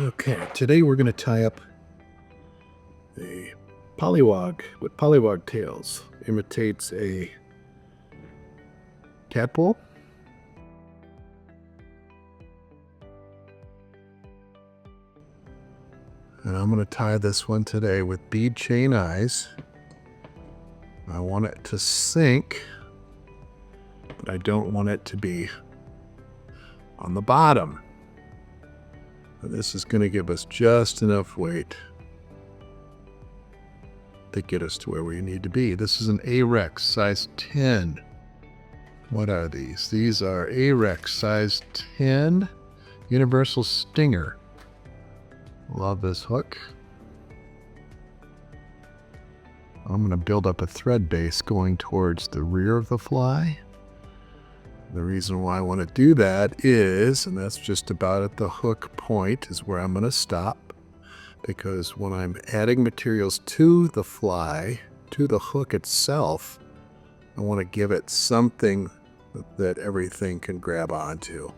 Okay, today we're going to tie up a polliwog with polliwog tails. Imitates a tadpole. And I'm going to tie this one today with bead chain eyes. I want it to sink, but I don't want it to be on the bottom. This is going to give us just enough weight to get us to where we need to be. This is an AHREX size 10. What are these? These are AHREX size 10 universal stinger. Love this hook. I'm going to build up a thread base going towards the rear of the fly. The reason why I want to do that is, and that's just about at the hook point, is where I'm going to stop. Because when I'm adding materials to the fly, to the hook itself, I want to give it something that everything can grab onto.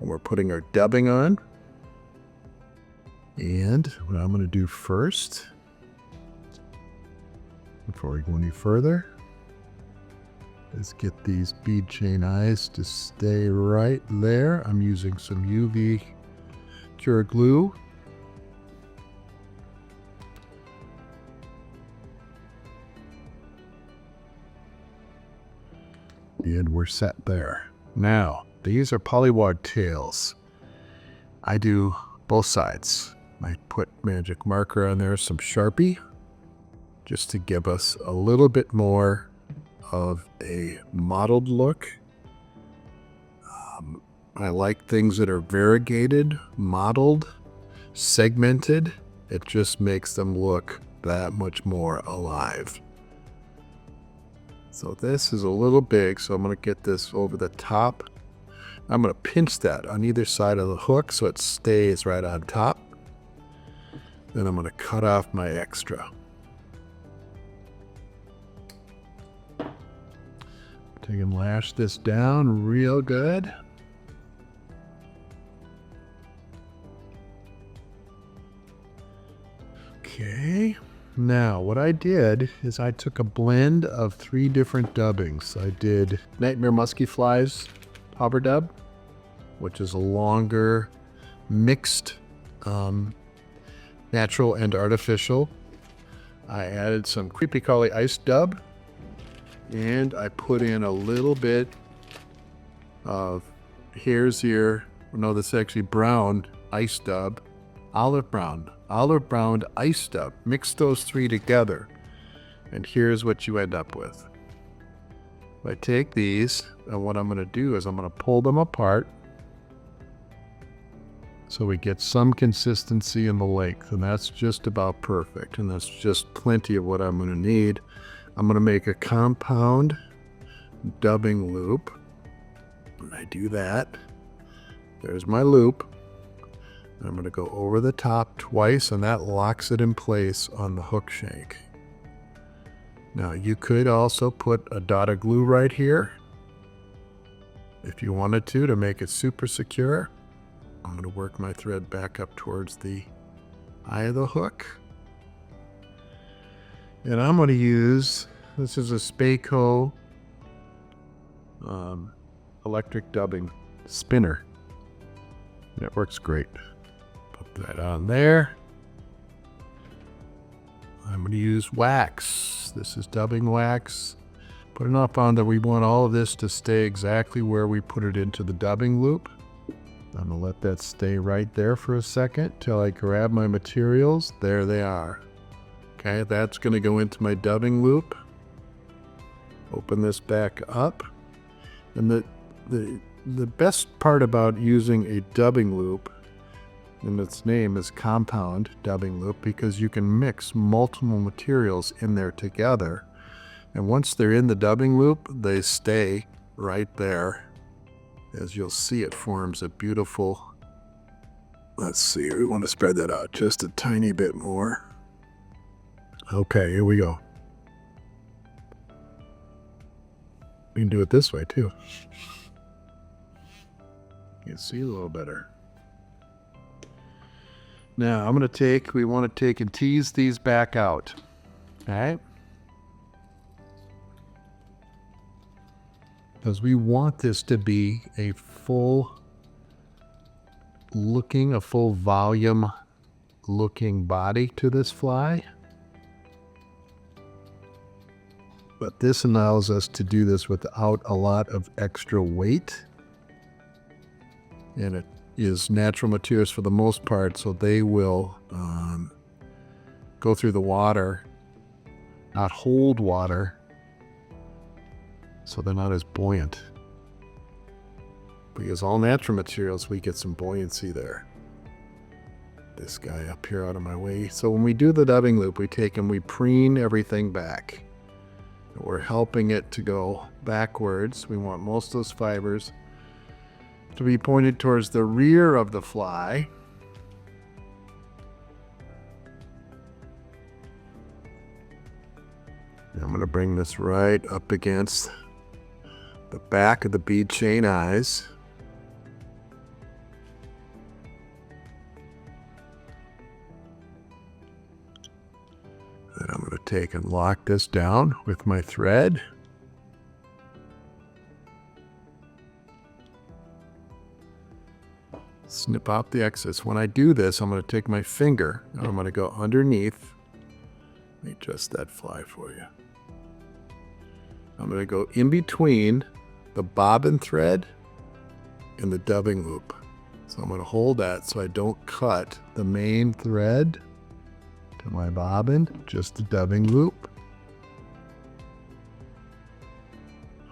And we're putting our dubbing on. And what I'm going to do first, before we go any further, is get these bead chain eyes to stay right there. I'm using some UV cure glue. And we're set there. Now, these are polliwog tails. I do both sides. I put magic marker on there, some Sharpie, just to give us a little bit more of a mottled look. I like things that are variegated, mottled, segmented. It just makes them look that much more alive. So this is a little big, so I'm going to get this over the top. I'm going to pinch that on either side of the hook so it stays right on top. Then I'm going to cut off my extra. Take and lash this down real good. Okay. Now, what I did is I took a blend of 3 different dubbings. I did Nightmare Musky Flies Popper Dub, which is a longer, mixed, natural and artificial. I added some Creepy Crawley Ice Dub, and I put in a little bit of Hare's Ear, no, this is actually brown ice dub, olive brown ice dub. Mix those 3 together, and here's what you end up with. I take these, and what I'm going to do is I'm going to pull them apart so we get some consistency in the length, and that's just about perfect, and that's just plenty of what I'm going to need. I'm going to make a compound dubbing loop. When I do that, there's my loop. I'm going to go over the top twice, and that locks it in place on the hook shank. Now, you could also put a dot of glue right here if you wanted to make it super secure. I'm going to work my thread back up towards the eye of the hook. And I'm going to use, this is a Spaco electric dubbing spinner. And it works great. Put that on there. I'm going to use wax. This is dubbing wax. Put enough on that we want all of this to stay exactly where we put it into the dubbing loop. I'm going to let that stay right there for a second till I grab my materials. There they are. Okay, that's going to go into my dubbing loop. Open this back up. And the best part about using a dubbing loop, and its name is compound dubbing loop, because you can mix multiple materials in there together. And once they're in the dubbing loop, they stay right there. As you'll see, it forms a beautiful, let's see, we want to spread that out just a tiny bit more. Okay, here we go. We can do it this way too. You can see a little better. Now we want to take and tease these back out. All right. Because we want this to be a full volume looking body to this fly. But this allows us to do this without a lot of extra weight. And it is natural materials for the most part, so they will go through the water, not hold water, so they're not as buoyant. Because all natural materials, we get some buoyancy there. This guy up here out of my way. So when we do the dubbing loop, we take and we preen everything back. We're helping it to go backwards. We want most of those fibers to be pointed towards the rear of the fly. And I'm going to bring this right up against the back of the bead chain eyes. Then I'm going to take and lock this down with my thread. Snip out the excess. When I do this, I'm going to take my finger and I'm going to go underneath. Let me adjust that fly for you. I'm going to go in between the bobbin thread and the dubbing loop. So I'm going to hold that so I don't cut the main thread to my bobbin, just the dubbing loop.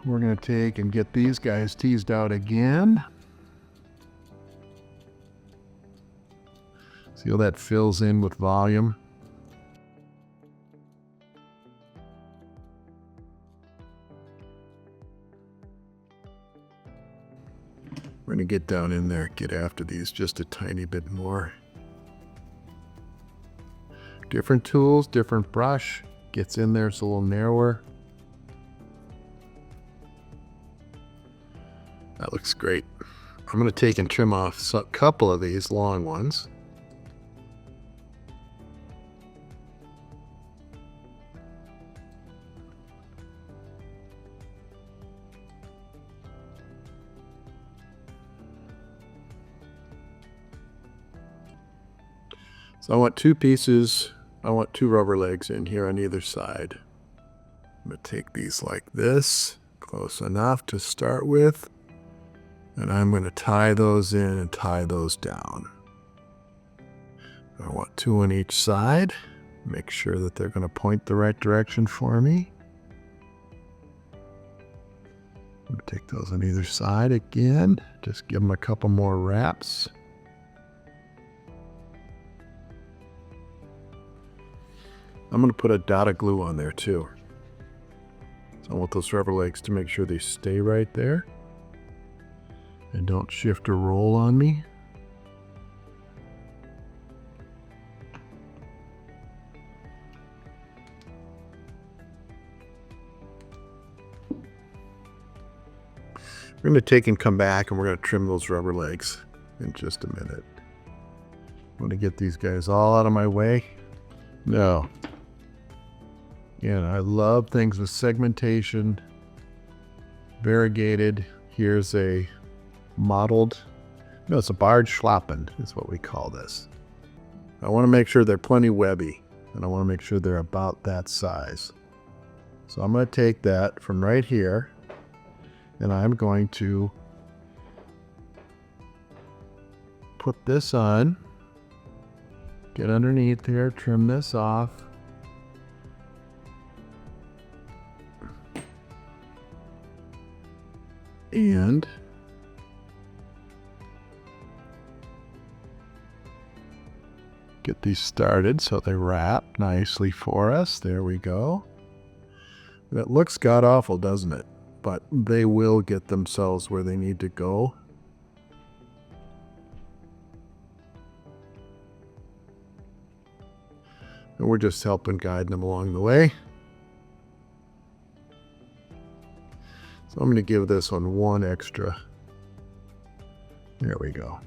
We're going to take and get these guys teased out again. See how that fills in with volume? We're going to get down in there, get after these just a tiny bit more. Different tools, different brush. Gets in there, it's a little narrower. That looks great. I'm going to take and trim off a couple of these long ones. So I want two pieces, I want two rubber legs in here on either side. I'm going to take these like this, close enough to start with, and I'm going to tie those in and tie those down. I want two on each side, make sure that they're going to point the right direction for me. I'm going to take those on either side again, just give them a couple more wraps. I'm going to put a dot of glue on there too. So I want those rubber legs to make sure they stay right there and don't shift or roll on me. We're going to take and come back and we're going to trim those rubber legs in just a minute. I'm going to get these guys all out of my way. No. Again, I love things with segmentation, variegated. Here's a mottled, no, it's a barred schlappen is what we call this. I want to make sure they're plenty webby, and I want to make sure they're about that size. So I'm going to take that from right here, and I'm going to put this on, get underneath here, trim this off. And get these started so they wrap nicely for us. There we go. That looks god-awful, doesn't it? But they will get themselves where they need to go. And we're just helping guide them along the way. So I'm going to give this one extra. There we go.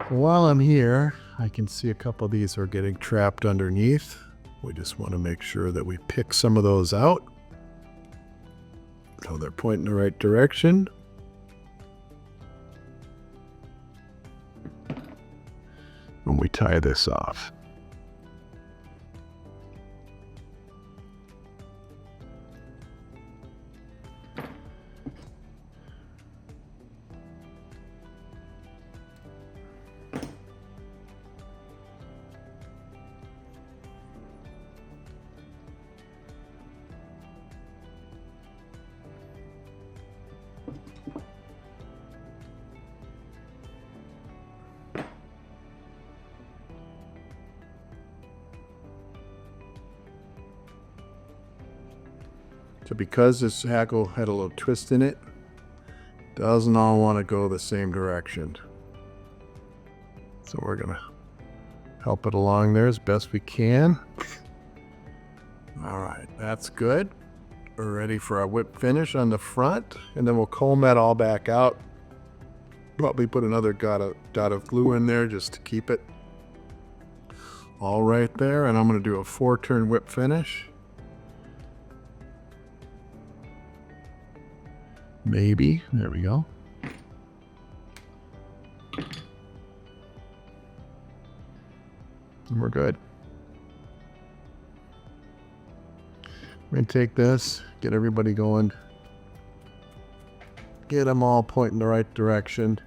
While I'm here, I can see a couple of these are getting trapped underneath. We just want to make sure that we pick some of those out so they're pointing the right direction. And we tie this off. So because this hackle had a little twist in it, doesn't all want to go the same direction. So we're gonna help it along there as best we can. All right, that's good. We're ready for our whip finish on the front, and then we'll comb that all back out. Probably put another dot of glue in there just to keep it all right there. And I'm gonna do a 4-turn whip finish. Maybe. There we go. And we're good. We're going to take this, get everybody going, get them all pointing the right direction.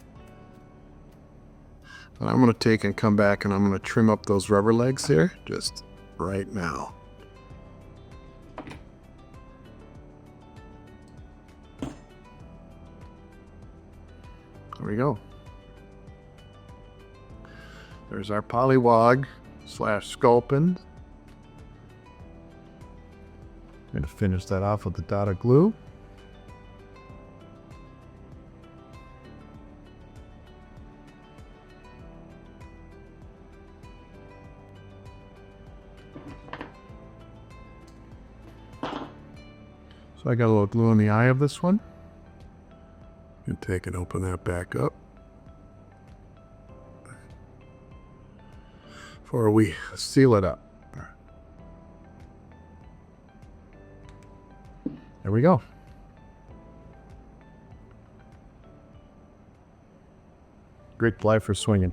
And I'm going to take and come back and I'm going to trim up those rubber legs here just right now. There we go. There's our Polliwog / sculpin. Going to finish that off with a dot of glue. So I got a little glue in the eye of this one. And take and open that back up before we seal it up. There we go. Great fly for swinging.